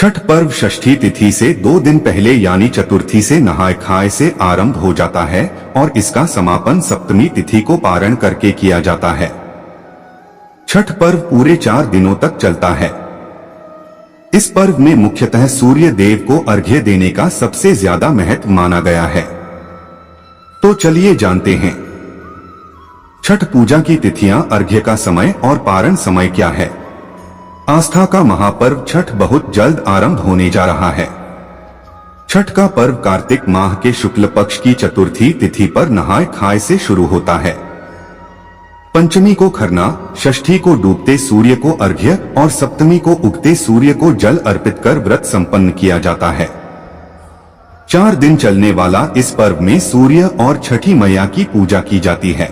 छठ पर्व षष्ठी तिथि से 2 दिन पहले यानी चतुर्थी से नहाय खाए से आरंभ हो जाता है और इसका समापन सप्तमी तिथि को पारण करके किया जाता है। छठ पर्व पूरे 4 दिनों तक चलता है। इस पर्व में मुख्यतः सूर्य देव को अर्घ्य देने का सबसे ज्यादा महत्व माना गया है। तो चलिए जानते हैं छठ पूजा की तिथियां, अर्घ्य का समय और पारण समय क्या है। आस्था का महापर्व छठ बहुत जल्द आरंभ होने जा रहा है। छठ का पर्व कार्तिक माह के शुक्ल पक्ष की चतुर्थी तिथि पर नहाय खाए से शुरू होता है। पंचमी को खरना, षष्ठी को डूबते सूर्य को अर्घ्य और सप्तमी को उगते सूर्य को जल अर्पित कर व्रत संपन्न किया जाता है। 4 दिन चलने वाला इस पर्व में सूर्य और छठी मैया की पूजा की जाती है।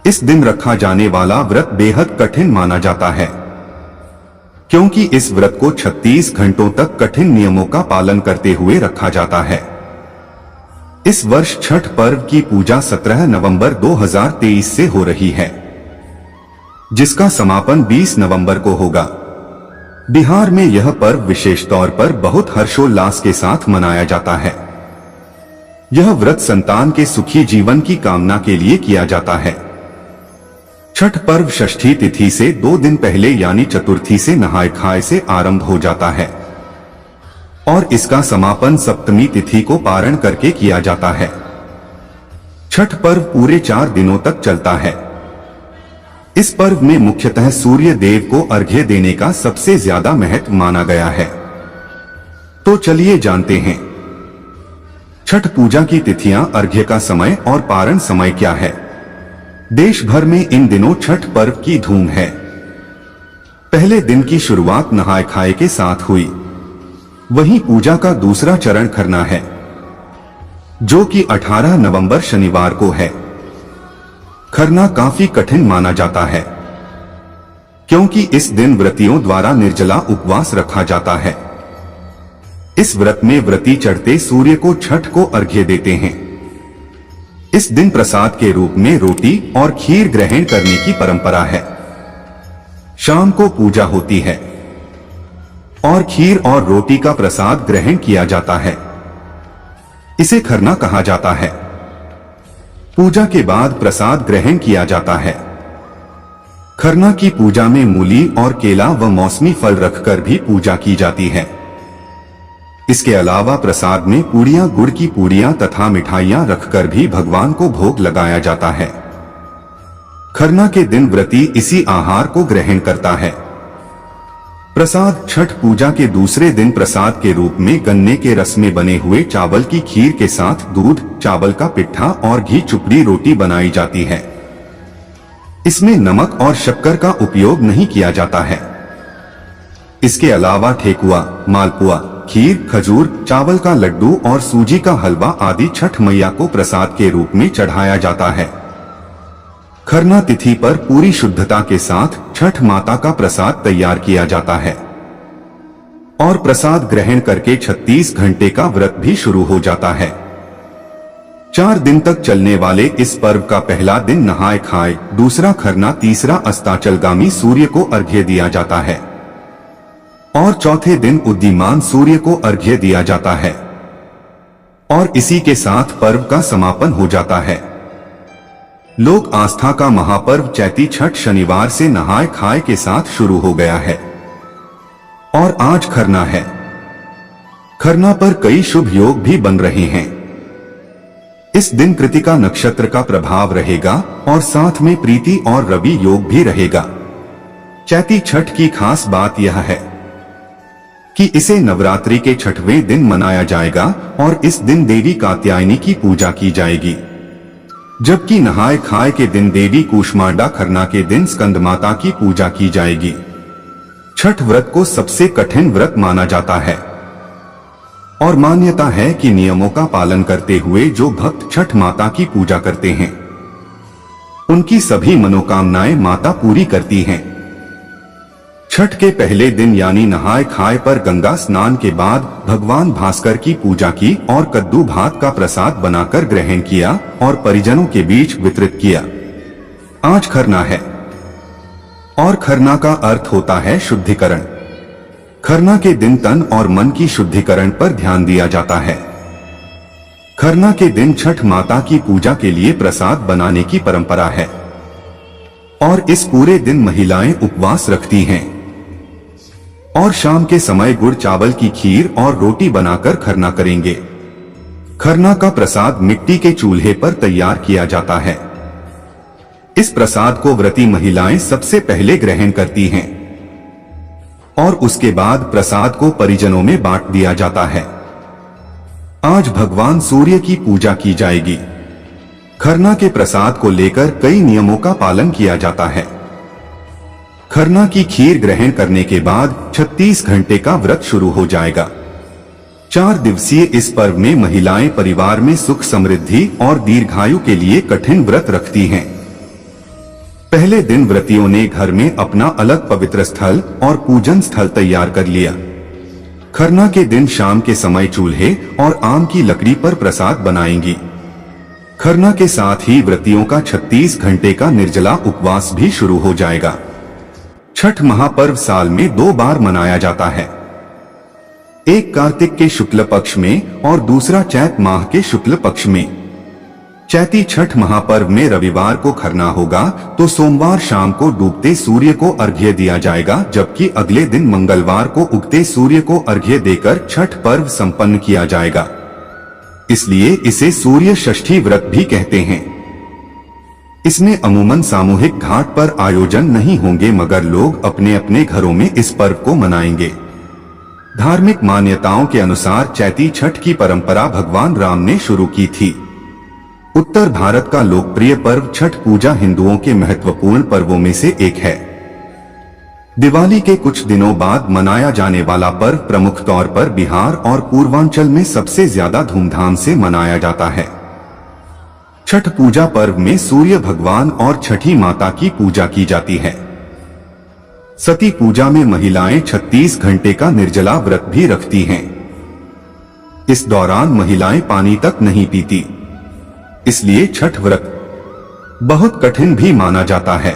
इस दिन रखा जाने वाला व्रत बेहद कठिन माना जाता है, क्योंकि इस व्रत को 36 घंटों तक कठिन नियमों का पालन करते हुए रखा जाता है। इस वर्ष छठ पर्व की पूजा 17 नवंबर 2023 से हो रही है, जिसका समापन 20 नवंबर को होगा। बिहार में यह पर्व विशेष तौर पर बहुत हर्षोल्लास के साथ मनाया जाता है। यह व्रत संतान के सुखी जीवन की कामना के लिए किया जाता है। छठ पर्व षष्ठी तिथि से 2 दिन पहले यानी चतुर्थी से नहाय खाए से आरंभ हो जाता है और इसका समापन सप्तमी तिथि को पारण करके किया जाता है। छठ पर्व पूरे 4 दिनों तक चलता है। इस पर्व में मुख्यतः सूर्य देव को अर्घ्य देने का सबसे ज्यादा महत्व माना गया है। तो चलिए जानते हैं छठ पूजा की तिथियां, अर्घ्य का समय और पारण समय क्या है। देश भर में इन दिनों छठ पर्व की धूम है। पहले दिन की शुरुआत नहाय खाए के साथ हुई। वहीं पूजा का दूसरा चरण खरना है, जो कि 18 नवंबर शनिवार को है। खरना काफी कठिन माना जाता है, क्योंकि इस दिन व्रतियों द्वारा निर्जला उपवास रखा जाता है। इस व्रत में व्रती चढ़ते सूर्य को छठ को अर्घ्य देते हैं। इस दिन प्रसाद के रूप में रोटी और खीर ग्रहण करने की परंपरा है। शाम को पूजा होती है और खीर और रोटी का प्रसाद ग्रहण किया जाता है। इसे खरना कहा जाता है। पूजा के बाद प्रसाद ग्रहण किया जाता है। खरना की पूजा में मूली और केला व मौसमी फल रखकर भी पूजा की जाती है। इसके अलावा प्रसाद में पूड़ियां, गुड़ की पूड़ियां तथा मिठाइयां रखकर भी भगवान को भोग लगाया जाता है। खरना के दिन व्रती इसी आहार को ग्रहण करता है। प्रसाद छठ पूजा के दूसरे दिन प्रसाद के रूप में गन्ने के रस में बने हुए चावल की खीर के साथ दूध, चावल का पिट्ठा और घी चुपड़ी रोटी बनाई जाती है। इसमें नमक और शक्कर का उपयोग नहीं किया जाता है। इसके अलावा ठेकुआ, मालपुआ, खीर, खजूर, चावल का लड्डू और सूजी का हलवा आदि छठ मैया को प्रसाद के रूप में चढ़ाया जाता है। खरना तिथि पर पूरी शुद्धता के साथ छठ माता का प्रसाद तैयार किया जाता है और प्रसाद ग्रहण करके 36 घंटे का व्रत भी शुरू हो जाता है। 4 दिन तक चलने वाले इस पर्व का पहला दिन नहाय खाए, दूसरा खरना, तीसरा अस्ताचलगामी सूर्य को अर्घ्य दिया जाता है और चौथे दिन उदीयमान सूर्य को अर्घ्य दिया जाता है और इसी के साथ पर्व का समापन हो जाता है। लोक आस्था का महापर्व चैती छठ शनिवार से नहाय खाए के साथ शुरू हो गया है और आज खरना है। खरना पर कई शुभ योग भी बन रहे हैं। इस दिन कृतिका नक्षत्र का प्रभाव रहेगा और साथ में प्रीति और रवि योग भी रहेगा। चैती छठ की खास बात यह है कि इसे नवरात्रि के 6वें दिन मनाया जाएगा और इस दिन देवी कात्यायनी की पूजा की जाएगी, जबकि नहाय खाए के दिन देवी कूष्मांडा, खरना के दिन स्कंद माता की पूजा की जाएगी। छठ व्रत को सबसे कठिन व्रत माना जाता है और मान्यता है कि नियमों का पालन करते हुए जो भक्त छठ माता की पूजा करते हैं, उनकी सभी मनोकामनाएं माता पूरी करती हैं। छठ के पहले दिन यानी नहाय खाए पर गंगा स्नान के बाद भगवान भास्कर की पूजा की और कद्दू भात का प्रसाद बनाकर ग्रहण किया और परिजनों के बीच वितरित किया। आज खरना है और खरना का अर्थ होता है शुद्धिकरण। खरना के दिन तन और मन की शुद्धिकरण पर ध्यान दिया जाता है। खरना के दिन छठ माता की पूजा के लिए प्रसाद बनाने की परंपरा है और इस पूरे दिन महिलाएं उपवास रखती हैं और शाम के समय गुड़ चावल की खीर और रोटी बनाकर खरना करेंगे। खरना का प्रसाद मिट्टी के चूल्हे पर तैयार किया जाता है। इस प्रसाद को व्रती महिलाएं सबसे पहले ग्रहण करती हैं और उसके बाद प्रसाद को परिजनों में बांट दिया जाता है। आज भगवान सूर्य की पूजा की जाएगी। खरना के प्रसाद को लेकर कई नियमों का पालन किया जाता है। खरना की खीर ग्रहण करने के बाद 36 घंटे का व्रत शुरू हो जाएगा। 4 दिवसीय इस पर्व में महिलाएं परिवार में सुख समृद्धि और दीर्घायु के लिए कठिन व्रत रखती हैं। पहले दिन व्रतियों ने घर में अपना अलग पवित्र स्थल और पूजन स्थल तैयार कर लिया। खरना के दिन शाम के समय चूल्हे और आम की लकड़ी पर प्रसाद बनाएंगी। खरना के साथ ही व्रतियों का 36 घंटे का निर्जला उपवास भी शुरू हो जाएगा। छठ महापर्व साल में 2 बार मनाया जाता है, एक कार्तिक के शुक्ल पक्ष में और दूसरा चैत माह के शुक्ल पक्ष में। चैती छठ महापर्व में रविवार को खरना होगा तो सोमवार शाम को डूबते सूर्य को अर्घ्य दिया जाएगा, जबकि अगले दिन मंगलवार को उगते सूर्य को अर्घ्य देकर छठ पर्व संपन्न किया जाएगा। इसलिए इसे सूर्य षष्ठी व्रत भी कहते हैं। इसमें अमूमन सामूहिक घाट पर आयोजन नहीं होंगे, मगर लोग अपने अपने घरों में इस पर्व को मनाएंगे। धार्मिक मान्यताओं के अनुसार चैती छठ की परंपरा भगवान राम ने शुरू की थी। उत्तर भारत का लोकप्रिय पर्व छठ पूजा हिंदुओं के महत्वपूर्ण पर्वों में से एक है। दिवाली के कुछ दिनों बाद मनाया जाने वाला पर्व प्रमुख तौर पर बिहार और पूर्वांचल में सबसे ज्यादा धूमधाम से मनाया जाता है। छठ पूजा पर्व में सूर्य भगवान और छठी माता की पूजा की जाती है। सती पूजा में महिलाएं 36 घंटे का निर्जला व्रत भी रखती हैं। इस दौरान महिलाएं पानी तक नहीं पीती, इसलिए छठ व्रत बहुत कठिन भी माना जाता है।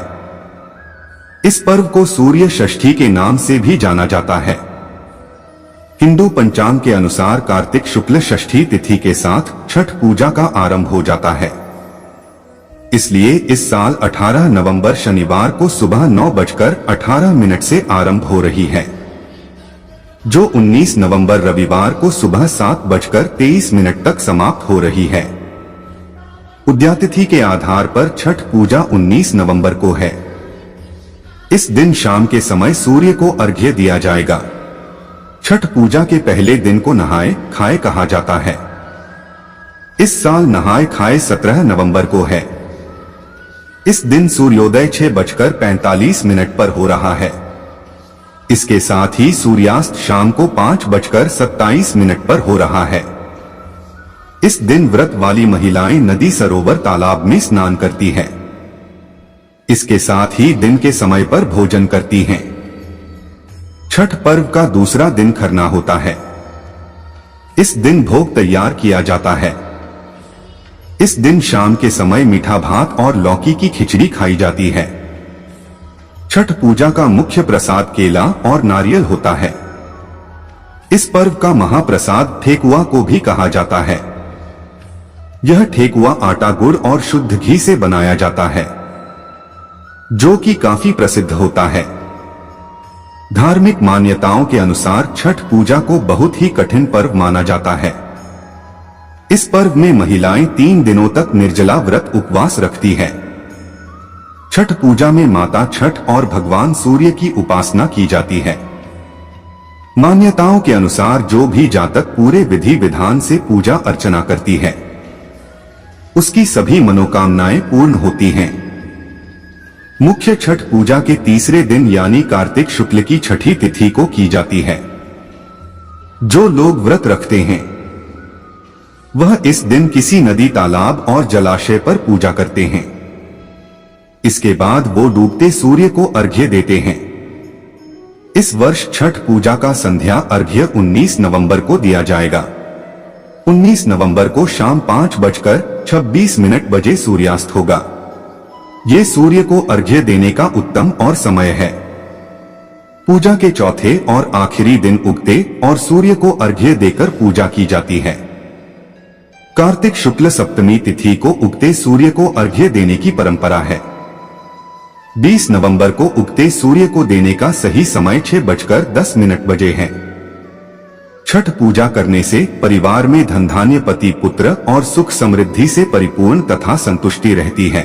इस पर्व को सूर्य षष्ठी के नाम से भी जाना जाता है। हिंदू पंचांग के अनुसार कार्तिक शुक्ल षष्ठी तिथि के साथ छठ पूजा का आरंभ हो जाता है। इसलिए इस साल 18 नवंबर शनिवार को सुबह 9:18 से आरंभ हो रही है, जो 19 नवंबर रविवार को सुबह 7:23 तक समाप्त हो रही है। उदयातिथि के आधार पर छठ पूजा 19 नवंबर को है। इस दिन शाम के समय सूर्य को अर्घ्य दिया जाएगा। छठ पूजा के पहले दिन को नहाए खाए कहा जाता है। इस साल नहाए खाए 17 नवंबर को है। इस दिन सूर्योदय 6:45 पर हो रहा है। इसके साथ ही सूर्यास्त शाम को 5:27 पर हो रहा है। इस दिन व्रत वाली महिलाएं नदी सरोवर तालाब में स्नान करती हैं। इसके साथ ही दिन के समय पर भोजन करती हैं। छठ पर्व का दूसरा दिन खरना होता है। इस दिन भोग तैयार किया जाता है। इस दिन शाम के समय मीठा भात और लौकी की खिचड़ी खाई जाती है। छठ पूजा का मुख्य प्रसाद केला और नारियल होता है। इस पर्व का महाप्रसाद ठेकुआ को भी कहा जाता है। यह ठेकुआ आटा गुड़ और शुद्ध घी से बनाया जाता है, जो कि काफी प्रसिद्ध होता है। धार्मिक मान्यताओं के अनुसार छठ पूजा को बहुत ही कठिन पर्व माना जाता है। इस पर्व में महिलाएं 3 दिनों तक निर्जला व्रत उपवास रखती है। छठ पूजा में माता छठ और भगवान सूर्य की उपासना की जाती है। मान्यताओं के अनुसार जो भी जातक पूरे विधि विधान से पूजा अर्चना करती है, उसकी सभी मनोकामनाएं पूर्ण होती हैं। मुख्य छठ पूजा के तीसरे दिन यानी कार्तिक शुक्ल की छठी तिथि को की जाती है। जो लोग व्रत रखते हैं वह इस दिन किसी नदी तालाब और जलाशय पर पूजा करते हैं। इसके बाद वो डूबते सूर्य को अर्घ्य देते हैं। इस वर्ष छठ पूजा का संध्या अर्घ्य 19 नवंबर को दिया जाएगा। 19 नवंबर को शाम 5:26 बजे सूर्यास्त होगा। ये सूर्य को अर्घ्य देने का उत्तम और समय है। पूजा के चौथे और आखिरी दिन उगते और सूर्य को अर्घ्य देकर पूजा की जाती है। कार्तिक शुक्ल सप्तमी तिथि को उगते सूर्य को अर्घ्य देने की परंपरा है। 20 नवंबर को उगते सूर्य को देने का सही समय 6:10 बजे है। छठ पूजा करने से परिवार में धन धान्य पति पुत्र और सुख समृद्धि से परिपूर्ण तथा संतुष्टि रहती है।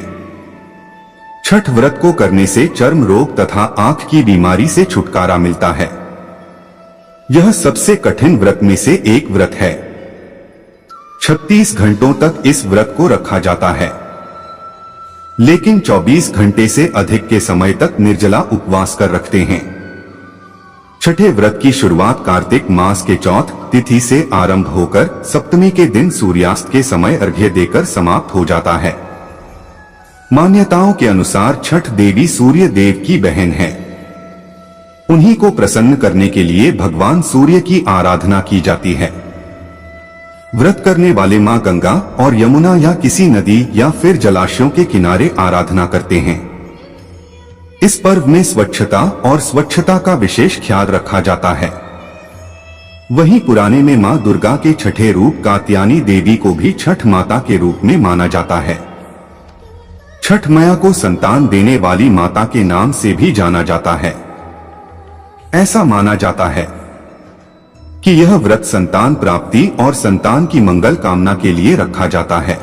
छठ व्रत को करने से चर्म रोग तथा आंख की बीमारी से छुटकारा मिलता है। यह सबसे कठिन व्रत में से एक व्रत है। 36 घंटों तक इस व्रत को रखा जाता है, लेकिन 24 घंटे से अधिक के समय तक निर्जला उपवास कर रखते हैं। छठे व्रत की शुरुआत कार्तिक मास के चौथ तिथि से आरंभ होकर सप्तमी के दिन सूर्यास्त के समय अर्घ्य देकर समाप्त हो जाता है। मान्यताओं के अनुसार छठ देवी सूर्य देव की बहन है। उन्हीं को प्रसन्न करने के लिए भगवान सूर्य की आराधना की जाती है। व्रत करने वाले मां गंगा और यमुना या किसी नदी या फिर जलाशयों के किनारे आराधना करते हैं। इस पर्व में स्वच्छता का विशेष ख्याल रखा जाता है। वहीं पुराने में मां दुर्गा के छठे रूप कात्यायनी देवी को भी छठ माता के रूप में माना जाता है। छठ मैया को संतान देने वाली माता के नाम से भी जाना जाता है। ऐसा माना जाता है कि यह व्रत संतान प्राप्ति और संतान की मंगल कामना के लिए रखा जाता है।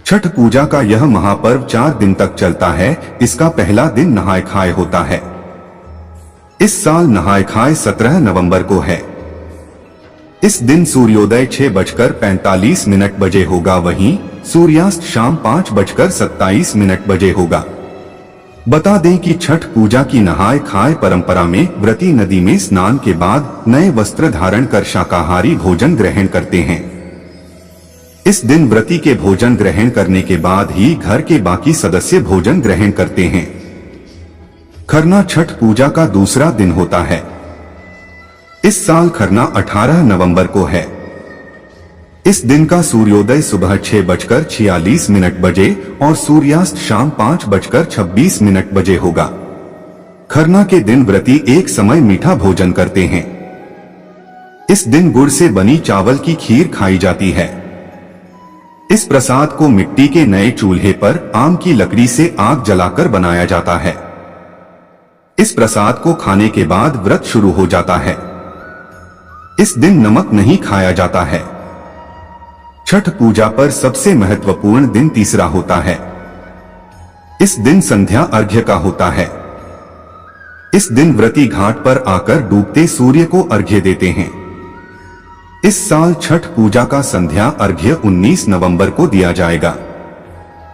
छठ पूजा का यह महापर्व 4 दिन तक चलता है। इसका पहला दिन नहाय खाए होता है। इस साल नहाय खाए 17 नवंबर को है। इस दिन सूर्योदय 6:45 बजे होगा, वहीं सूर्यास्त शाम 5:27 बजे होगा। बता दें कि छठ पूजा की नहाय खाए परंपरा में व्रती नदी में स्नान के बाद नए वस्त्र धारण कर शाकाहारी भोजन ग्रहण करते हैं। इस दिन व्रती के भोजन ग्रहण करने के बाद ही घर के बाकी सदस्य भोजन ग्रहण करते हैं। खरना छठ पूजा का दूसरा दिन होता है। इस साल खरना 18 नवंबर को है। इस दिन का सूर्योदय सुबह 6:46 बजे और सूर्यास्त शाम 5:26 बजे होगा। खरना के दिन व्रती एक समय मीठा भोजन करते हैं। इस दिन गुड़ से बनी चावल की खीर खाई जाती है। इस प्रसाद को मिट्टी के नए चूल्हे पर आम की लकड़ी से आग जलाकर बनाया जाता है। इस प्रसाद को खाने के बाद व्रत शुरू हो जाता है। इस दिन नमक नहीं खाया जाता है। छठ पूजा पर सबसे महत्वपूर्ण दिन तीसरा होता है। इस दिन संध्या अर्घ्य का होता है। इस दिन व्रती घाट पर आकर डूबते सूर्य को अर्घ्य देते हैं। इस साल छठ पूजा का संध्या अर्घ्य 19 नवंबर को दिया जाएगा।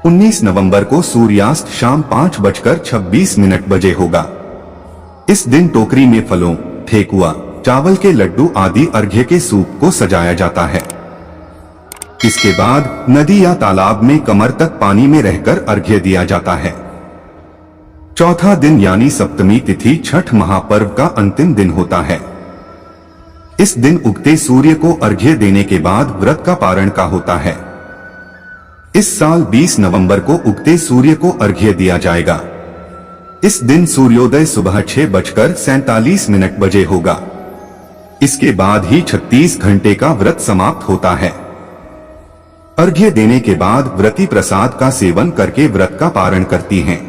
19 नवंबर को सूर्यास्त शाम 5:26 बजे होगा। इस दिन टोकरी में फलों, ठेकुआ, चावल के लड्डू आदि अर्घ्य के सूप को सजाया जाता है। इसके बाद नदी या तालाब में कमर तक पानी में रहकर अर्घ्य दिया जाता है। चौथा दिन यानी सप्तमी तिथि छठ महापर्व का अंतिम दिन होता है। इस दिन उगते सूर्य को अर्घ्य देने के बाद व्रत का पारण का होता है। इस साल 20 नवंबर को उगते सूर्य को अर्घ्य दिया जाएगा। इस दिन सूर्योदय सुबह 6:47 बजे होगा। इसके बाद ही 36 घंटे का व्रत समाप्त होता है। अर्घ्य देने के बाद व्रती प्रसाद का सेवन करके व्रत का पारण करती हैं।